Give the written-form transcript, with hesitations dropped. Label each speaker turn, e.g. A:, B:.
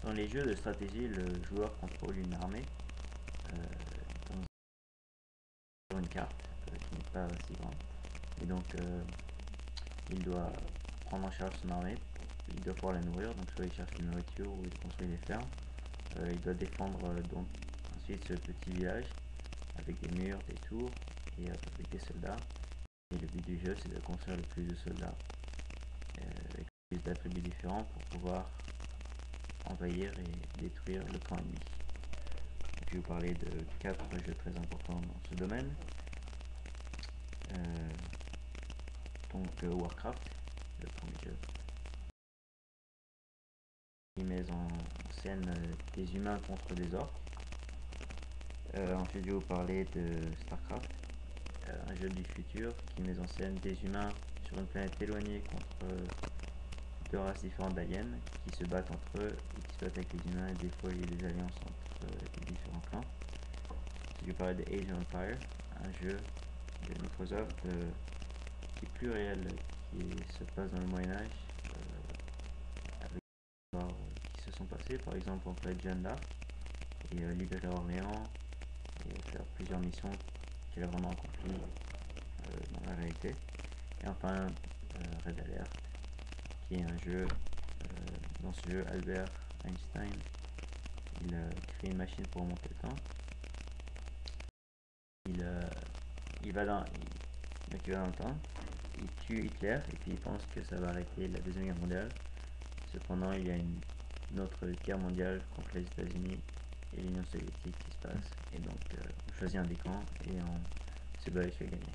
A: Dans les jeux de stratégie, le joueur contrôle une armée sur une carte qui n'est pas si grande. Et donc, il doit prendre en charge son armée. Il doit pouvoir la nourrir, donc soit il cherche une nourriture ou il construit des fermes. Il doit défendre donc ensuite ce petit village avec des murs, des tours et avec des soldats. Et le but du jeu, c'est de construire le plus de soldats avec plus d'attributs différents pour pouvoir envahir et détruire le camp ennemi. Je vais vous parler de 4 jeux très importants dans ce domaine. Donc Warcraft, le premier jeu, qui met en scène des humains contre des orques. Ensuite je vais vous parler de Starcraft, un jeu du futur qui met en scène des humains sur une planète éloignée contre deux races différentes d'aliens qui se battent entre eux et qui se battent avec les humains, et des fois il y a des alliances entre les différents clans. Je vais parler de Age of Empires, un jeu de Microsoft qui est plus réel, qui se passe dans le Moyen-Âge, avec des histoires qui se sont passées. Par exemple, on peut être Jeanne d'Arc et libérer Orléans et faire plusieurs missions qu'elle a vraiment accomplies dans la réalité. Et enfin, Red Alert, qui est un jeu, dans ce jeu, Albert Einstein, il crée une machine pour remonter le temps. Il va dans le temps, il tue Hitler et puis il pense que ça va arrêter la Deuxième Guerre mondiale. Cependant, il y a une autre guerre mondiale contre les États-Unis et l'Union soviétique qui se passe. Et donc, on choisit un des camps et on se bat jusqu'à gagner.